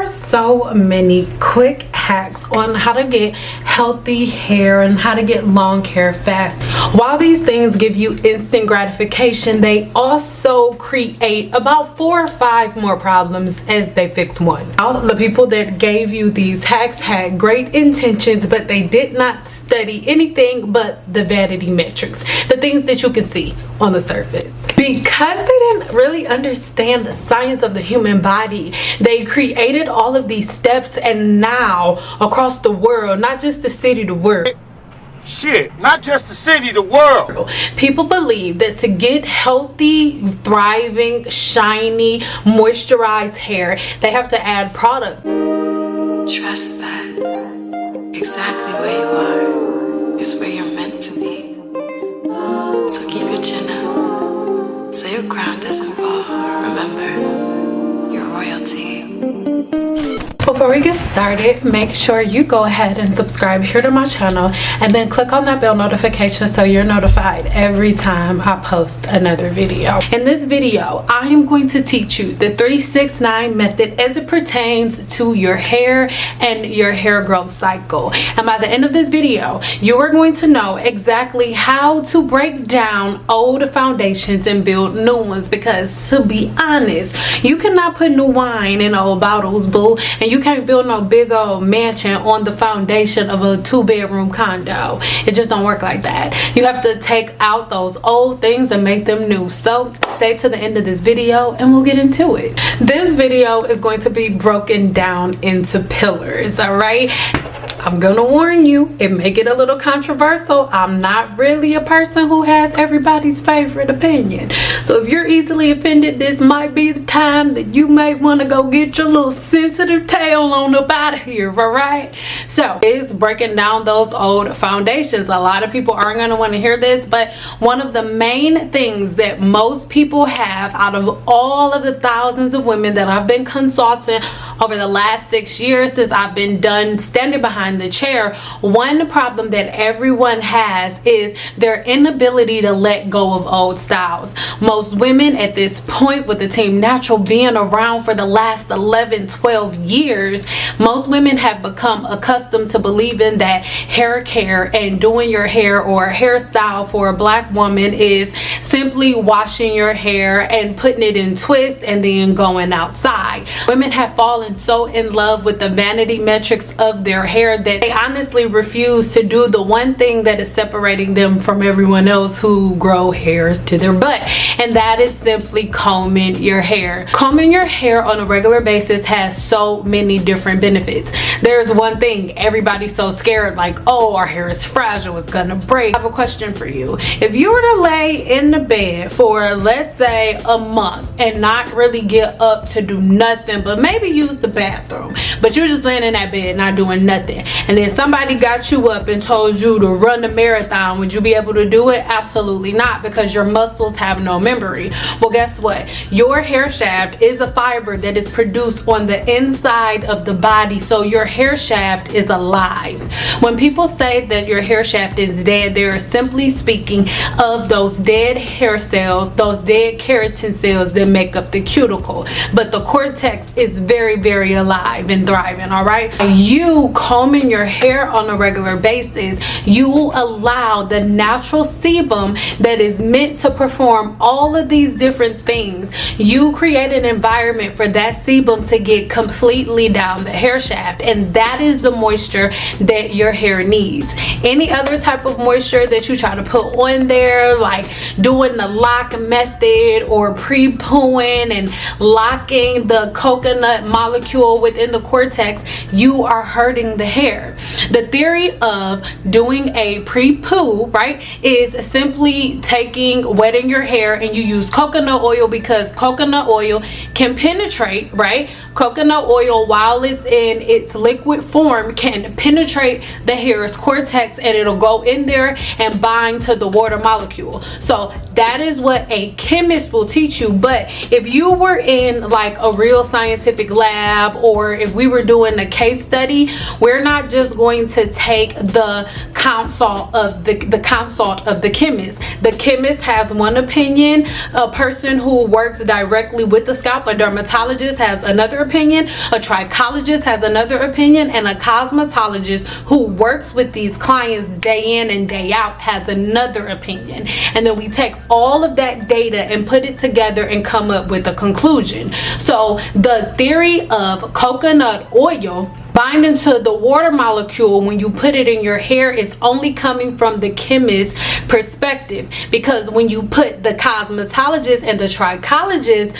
are so many quick hacks on how to get healthy hair and how to get long hair fast. While these things give you instant gratification, they also create about 4 or 5 more problems as they fix one. All the people that gave you these hacks had great intentions, but they did not study anything but the vanity metrics, the things that you can see on the surface. Because they didn't really understand the science of the human body, they created all of these steps, and now across the world, not just the city, the world. Shit, not just the city, the world. People believe that to get healthy, thriving, shiny, moisturized hair, they have to add product. Trust that exactly where you are is where you're meant to be. So keep your chin up so your crown doesn't fall. Remember, you're royalty. Before we get started, make sure you go ahead and subscribe here to my channel and then click on that bell notification so you're notified every time I post another video. In this video, I am going to teach you the 3-6-9 method as it pertains to your hair and your hair growth cycle. And by the end of this video, you are going to know exactly how to break down old foundations and build new ones, because to be honest, you cannot put new wine in old bottles, boo, and you can't build no big old mansion on the foundation of a 2-bedroom condo. It just don't work like that. You have to take out those old things and make them new. So stay to the end of this video and we'll get into it. This video is going to be broken down into pillars, all right? I'm gonna warn you, it may get a little controversial. I'm not really a person who has everybody's favorite opinion. So if you're easily offended, this might be the time that you may want to go get your little sensitive tail on up out of here, all right? So it's breaking down those old foundations. A lot of people aren't gonna want to hear this, but one of the main things that most people have out of all of the thousands of women that I've been consulting over the last 6 years since I've been done standing behind the chair, one problem that everyone has is their inability to let go of old styles. Most women at this point, with the Team Natural being around for the last 11-12 years, most women have become accustomed to believing that hair care and doing your hair or a hairstyle for a black woman is simply washing your hair and putting it in twists and then going outside. Women have fallen so in love with the vanity metrics of their hair that they honestly refuse to do the one thing that is separating them from everyone else who grow hair to their butt, and that is simply combing your hair. Combing your hair on a regular basis has so many different benefits. There's one thing everybody's so scared, like, oh, our hair is fragile, it's gonna break. I have a question for you. If you were to lay in the bed for, let's say, a month and not really get up to do nothing but maybe use the bathroom, but you're just laying in that bed not doing nothing, and then somebody got you up and told you to run a marathon, would you be able to do it? Absolutely not, because your muscles have no memory. Well, guess what? Your hair shaft is a fiber that is produced on the inside of the body, so your hair shaft is alive. When people say that your hair shaft is dead, they're simply speaking of those dead hair cells, those dead keratin cells that make up the cuticle, but the cortex is very, very alive and thriving, all right? You combing your hair on a regular basis, you allow the natural sebum that is meant to perform all of these different things. You create an environment for that sebum to get completely down the hair shaft, and that is the moisture that your hair needs. Any other type of moisture that you try to put on there, like doing the lock method or pre-pooing and locking the coconut molecule within the cortex, you are hurting the hair. The theory of doing a pre-poo, right, is simply wetting your hair, and you use coconut oil because coconut oil can penetrate, right? Coconut oil, while it's in its liquid form, can penetrate the hair's cortex, and it'll go in there and bind to the water molecule. So that is what a chemist will teach you. But if you were in like a real scientific lab, or if we were doing a case study, we're not just going to take the consult of the chemist. The chemist has one opinion. A person who works directly with the scalp, a dermatologist, has another opinion. A trichologist has another opinion, and a cosmetologist who works with these clients day in and day out has another opinion. And then we take all of that data and put it together and come up with a conclusion. So the theory of coconut oil binding to the water molecule when you put it in your hair is only coming from the chemist's perspective, because when you put the cosmetologist and the trichologist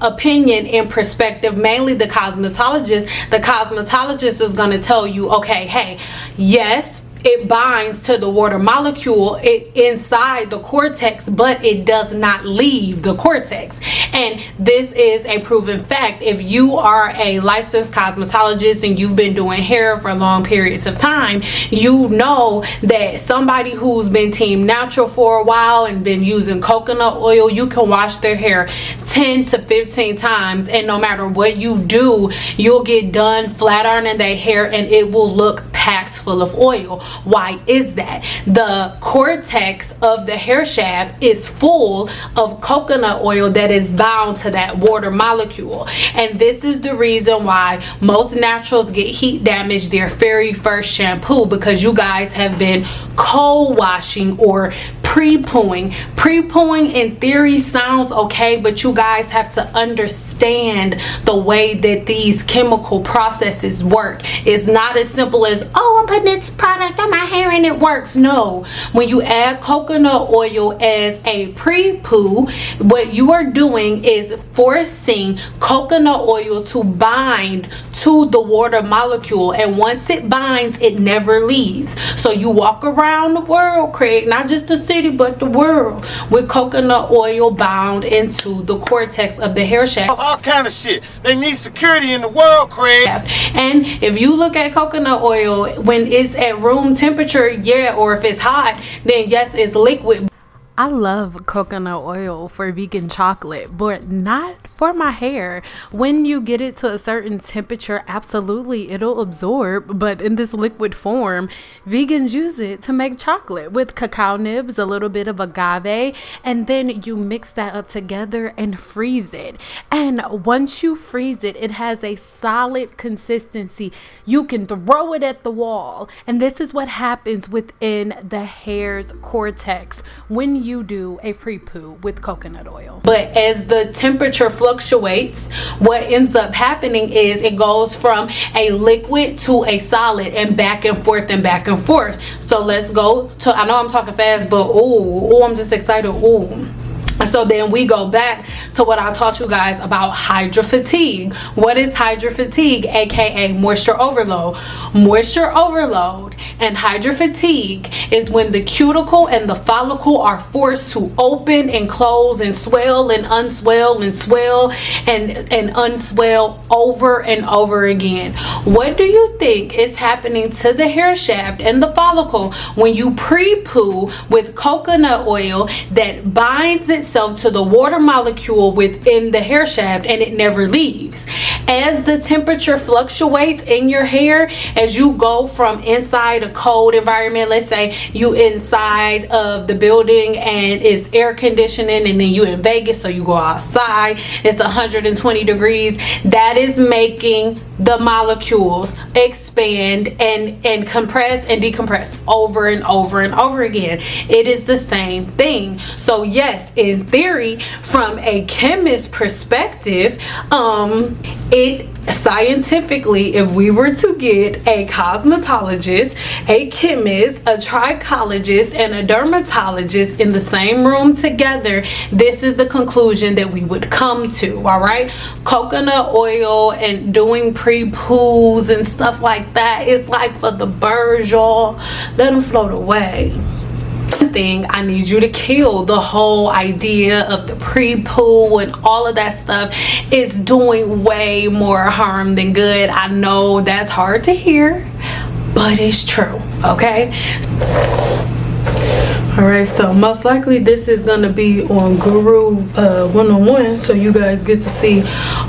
opinion in perspective, mainly the cosmetologist is going to tell you, okay, hey, yes, it binds to the water molecule inside the cortex, but it does not leave the cortex. And this is a proven fact. If you are a licensed cosmetologist and you've been doing hair for long periods of time, you know that somebody who's been team natural for a while and been using coconut oil, you can wash their hair 10 to 15 times, and no matter what you do, you'll get done flat ironing their hair and it will look packed full of oil. Why is that? The cortex of the hair shaft is full of coconut oil that is bound to that water molecule. And this is the reason why most naturals get heat damage their very first shampoo, because you guys have been co-washing or pre-pooing. Pre-pooing in theory sounds okay, but you guys have to understand the way that these chemical processes work. It's not as simple as, oh, I'm putting this product on my hair and it works. No, when you add coconut oil as a pre-poo, what you are doing is forcing coconut oil to bind to the water molecule, and once it binds, it never leaves. So you walk around the world, Craig, not just the city but the world, with coconut oil bound into the cortex of the hair shaft. All kind of shit. They need security in the world, Craig. And if you look at coconut oil when it's at room temperature, yeah, or if it's hot, then yes, it's liquid. I love coconut oil for vegan chocolate, but not for my hair. When you get it to a certain temperature, absolutely it'll absorb, but in this liquid form, vegans use it to make chocolate with cacao nibs, a little bit of agave, and then you mix that up together and freeze it. And once you freeze it, it has a solid consistency. You can throw it at the wall, and this is what happens within the hair's cortex when you do a pre-poo with coconut oil. But as the temperature fluctuates, what ends up happening is it goes from a liquid to a solid, and back and forth and back and forth. So let's go to, I know I'm talking fast, but oh, I'm just excited. So then we go back to what I taught you guys about hydra fatigue. What is hydra fatigue? AKA moisture overload. Moisture overload and hydra fatigue is when the cuticle and the follicle are forced to open and close and swell and unswell and swell and unswell over and over again. What do you think is happening to the hair shaft and the follicle when you pre-poo with coconut oil that binds itself to the water molecule within the hair shaft and it never leaves? As the temperature fluctuates in your hair, as you go from inside a cold environment, let's say you inside of the building and it's air conditioning, and then you in Vegas, so you go outside, it's 120 degrees, that is making the molecules expand and compress and decompress over and over and over again. It is the same thing. So yes, in theory, from a chemist perspective, it scientifically, if we were to get a cosmetologist, a chemist, a trichologist, and a dermatologist in the same room together, this is the conclusion that we would come to. All right, coconut oil and doing pre-poos and stuff like that, it's like for the birds, y'all. Let them float away. Thing, I need you to kill the whole idea of the pre-poo and all of that stuff. Is doing way more harm than good. I know that's hard to hear, but it's true. Okay, All right, so most likely this is gonna be on Guru one-on-one, so you guys get to see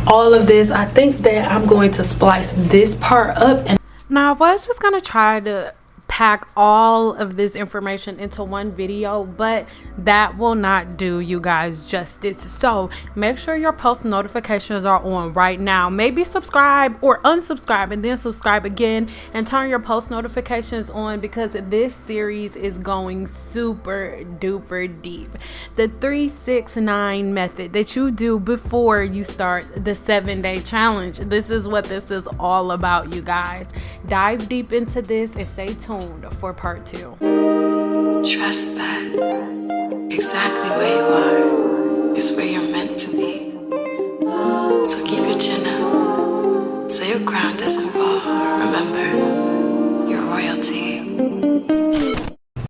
all of this. I think that I'm going to splice this part up, and now I was just gonna try to pack all of this information into one video, but that will not do you guys justice. So make sure your post notifications are on right now. Maybe subscribe or unsubscribe and then subscribe again, and turn your post notifications on, because this series is going super duper deep. The 3-6-9 method that you do before you start the 7-day challenge. This is what this is all about, you guys. Dive deep into this and stay tuned for part 2. Trust that exactly where you are is where you're meant to be.